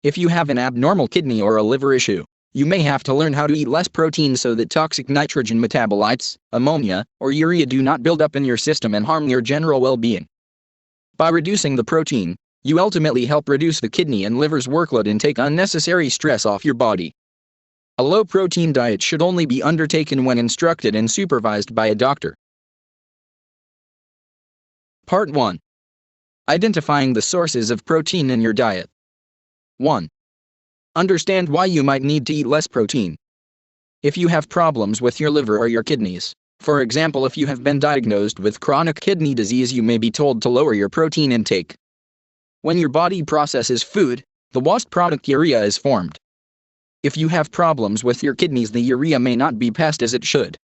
If you have an abnormal kidney or a liver issue, you may have to learn how to eat less protein so that toxic nitrogen metabolites, ammonia, or urea do not build up in your system and harm your general well-being. By reducing the protein, you ultimately help reduce the kidney and liver's workload and take unnecessary stress off your body. A low-protein diet should only be undertaken when instructed and supervised by a doctor. Part 1. Identifying the sources of protein in your diet. 1. Understand why you might need to eat less protein. If you have problems with your liver or your kidneys, for example if you have been diagnosed with chronic kidney disease, you may be told to lower your protein intake. When your body processes food, the waste product urea is formed. If you have problems with your kidneys, the urea may not be passed as it should.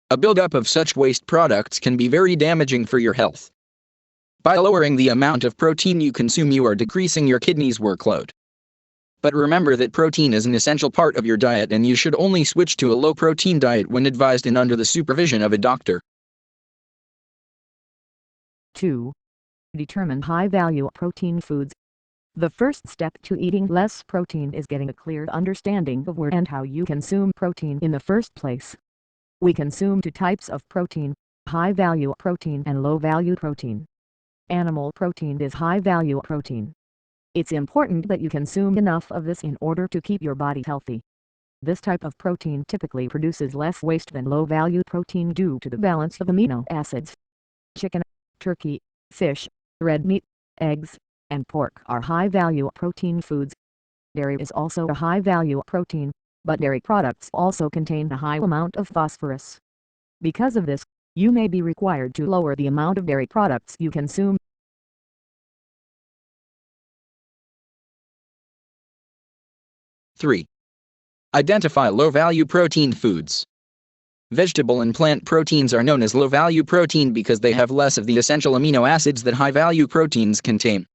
A buildup of such waste products can be very damaging for your health. By lowering the amount of protein you consume, you are decreasing your kidney's workload. But remember that protein is an essential part of your diet, and you should only switch to a low-protein diet when advised and under the supervision of a doctor. 2. Determine high-value protein foods. The first step to eating less protein is getting a clear understanding of where and how you consume protein in the first place. We consume two types of protein, high-value protein and low-value protein. Animal protein is high-value protein. It's important that you consume enough of this in order to keep your body healthy. This type of protein typically produces less waste than low-value protein due to the balance of amino acids. Chicken, turkey, fish, red meat, eggs, and pork are high-value protein foods. Dairy is also a high-value protein, but dairy products also contain a high amount of phosphorus. Because of this, you may be required to lower the amount of dairy products you consume. 3. Identify low-value protein foods. Vegetable and plant proteins are known as low-value protein because they have less of the essential amino acids that high-value proteins contain.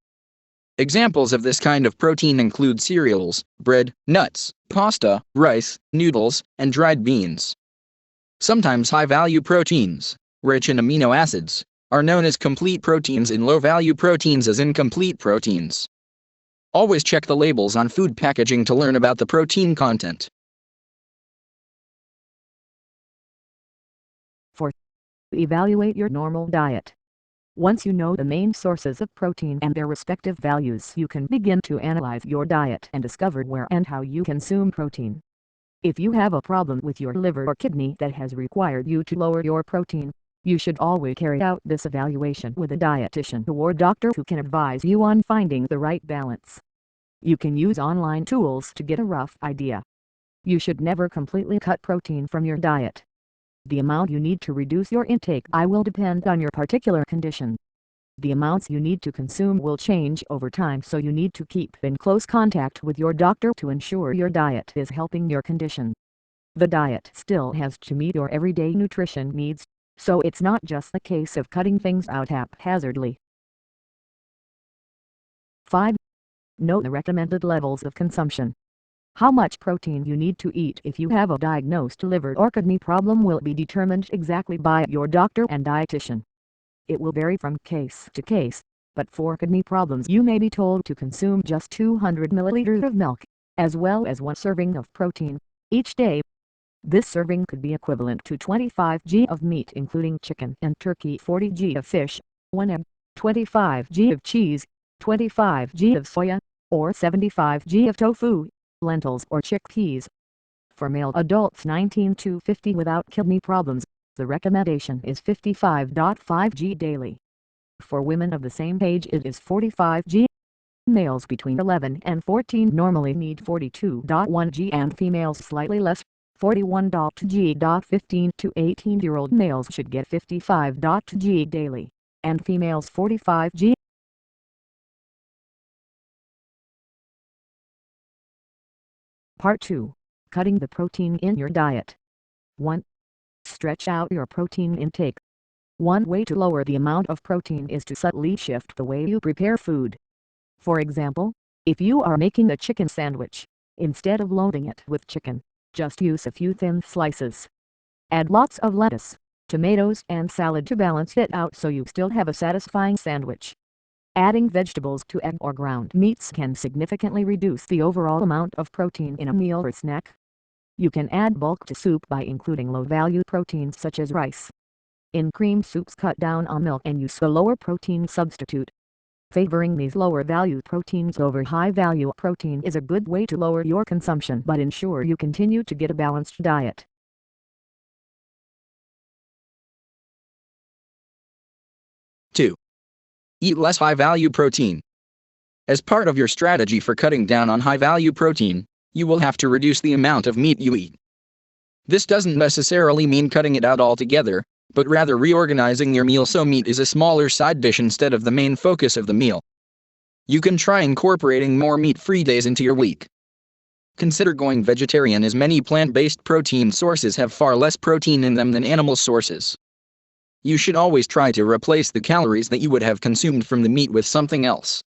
Examples of this kind of protein include cereals, bread, nuts, pasta, rice, noodles, and dried beans. Sometimes high-value proteins, rich in amino acids, are known as complete proteins and low-value proteins as incomplete proteins. Always check the labels on food packaging to learn about the protein content. 4. Evaluate your normal diet. Once you know the main sources of protein and their respective values, you can begin to analyze your diet and discover where and how you consume protein. If you have a problem with your liver or kidney that has required you to lower your protein, you should always carry out this evaluation with a dietitian or doctor who can advise you on finding the right balance. You can use online tools to get a rough idea. You should never completely cut protein from your diet. The amount you need to reduce your intake will depend on your particular condition. The amounts you need to consume will change over time, so you need to keep in close contact with your doctor to ensure your diet is helping your condition. The diet still has to meet your everyday nutrition needs, so it's not just a case of cutting things out haphazardly. 5. Know the recommended levels of consumption. How much protein you need to eat if you have a diagnosed liver or kidney problem will be determined exactly by your doctor and dietitian. It will vary from case to case, but for kidney problems you may be told to consume just 200 milliliters of milk, as well as 1 serving of protein, each day. This serving could be equivalent to 25 g of meat including chicken and turkey, 40 g of fish, 1 egg, 25 g of cheese, 25 g of soya, or 75 g of tofu, lentils or chickpeas. For male adults 19 to 50 without kidney problems, the recommendation is 55.5 g daily. For women of the same age it is 45 g. Males between 11 and 14 normally need 42.1 g and females slightly less, 41.2 g. 15 to 18-year-old males should get 55.2 g daily, and females 45 g. Part 2. Cutting the protein in your diet. 1. Stretch out your protein intake. One way to lower the amount of protein is to subtly shift the way you prepare food. For example, if you are making a chicken sandwich, instead of loading it with chicken, just use a few thin slices. Add lots of lettuce, tomatoes and salad to balance it out so you still have a satisfying sandwich. Adding vegetables to egg or ground meats can significantly reduce the overall amount of protein in a meal or snack. You can add bulk to soup by including low-value proteins such as rice. In cream soups, cut down on milk and use a lower protein substitute. Favoring these lower value proteins over high value protein is a good way to lower your consumption but ensure you continue to get a balanced diet. 2. Eat less high-value protein. As part of your strategy for cutting down on high-value protein, you will have to reduce the amount of meat you eat. This doesn't necessarily mean cutting it out altogether, but rather reorganizing your meal so meat is a smaller side dish instead of the main focus of the meal. You can try incorporating more meat-free days into your week. Consider going vegetarian, as many plant-based protein sources have far less protein in them than animal sources. You should always try to replace the calories that you would have consumed from the meat with something else.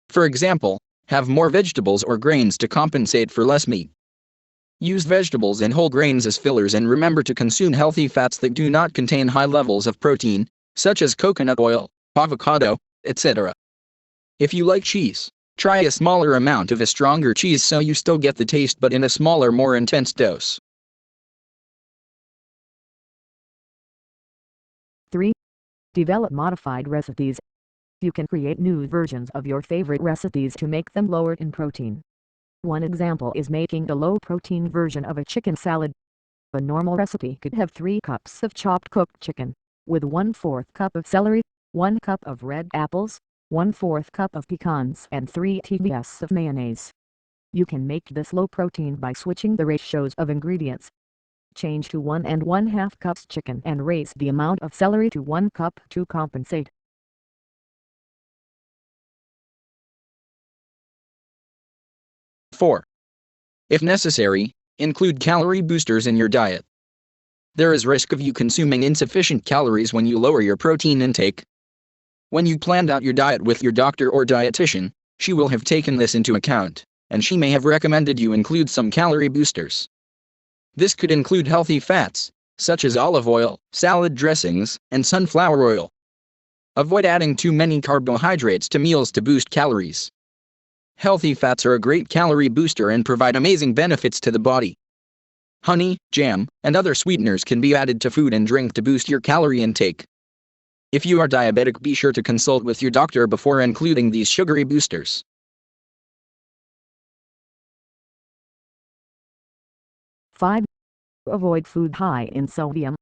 For example, have more vegetables or grains to compensate for less meat. Use vegetables and whole grains as fillers, and remember to consume healthy fats that do not contain high levels of protein, such as coconut oil, avocado, etc. If you like cheese, try a smaller amount of a stronger cheese so you still get the taste but in a smaller, more intense dose. 3. Develop modified recipes. You can create new versions of your favorite recipes to make them lower in protein. One example is making a low-protein version of a chicken salad. A normal recipe could have 3 cups of chopped cooked chicken, with 1/4 cup of celery, 1 cup of red apples, 1/4 cup of pecans and 3 teaspoons of mayonnaise. You can make this low protein by switching the ratios of ingredients. Change to 1 1/2 cups chicken and raise the amount of celery to 1 cup to compensate. 4. If necessary, include calorie boosters in your diet. There is risk of you consuming insufficient calories when you lower your protein intake. When you planned out your diet with your doctor or dietitian, she will have taken this into account, and she may have recommended you include some calorie boosters. This could include healthy fats, such as olive oil, salad dressings, and sunflower oil. Avoid adding too many carbohydrates to meals to boost calories. Healthy fats are a great calorie booster and provide amazing benefits to the body. Honey, jam, and other sweeteners can be added to food and drink to boost your calorie intake. If you are diabetic, be sure to consult with your doctor before including these sugary boosters. 5. Avoid food high in sodium.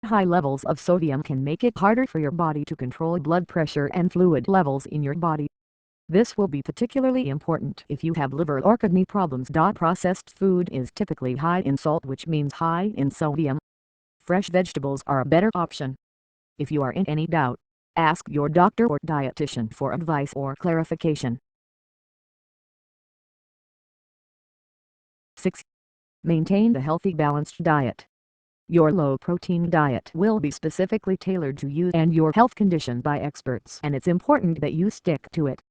High levels of sodium can make it harder for your body to control blood pressure and fluid levels in your body. This will be particularly important if you have liver or kidney problems. Processed food is typically high in salt, which means high in sodium. Fresh vegetables are a better option. If you are in any doubt, ask your doctor or dietitian for advice or clarification. 6. Maintain a healthy, balanced diet. Your low-protein diet will be specifically tailored to you and your health condition by experts, and it's important that you stick to it.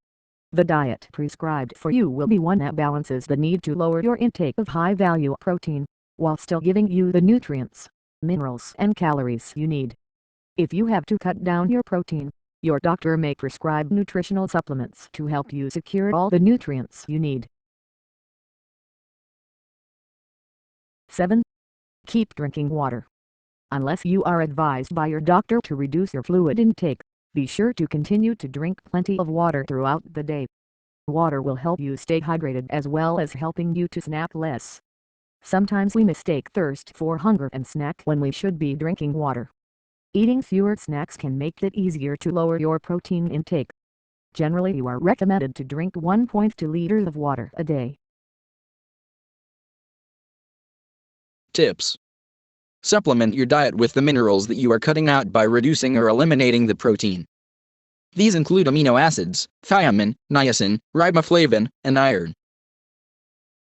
The diet prescribed for you will be one that balances the need to lower your intake of high-value protein, while still giving you the nutrients, minerals and calories you need. If you have to cut down your protein, your doctor may prescribe nutritional supplements to help you secure all the nutrients you need. 7. Keep drinking water. Unless you are advised by your doctor to reduce your fluid intake, be sure to continue to drink plenty of water throughout the day. Water will help you stay hydrated as well as helping you to snack less. Sometimes we mistake thirst for hunger and snack when we should be drinking water. Eating fewer snacks can make it easier to lower your protein intake. Generally, you are recommended to drink 1.2 liters of water a day. Tips. Supplement your diet with the minerals that you are cutting out by reducing or eliminating the protein. These include amino acids, thiamine, niacin, riboflavin, and iron.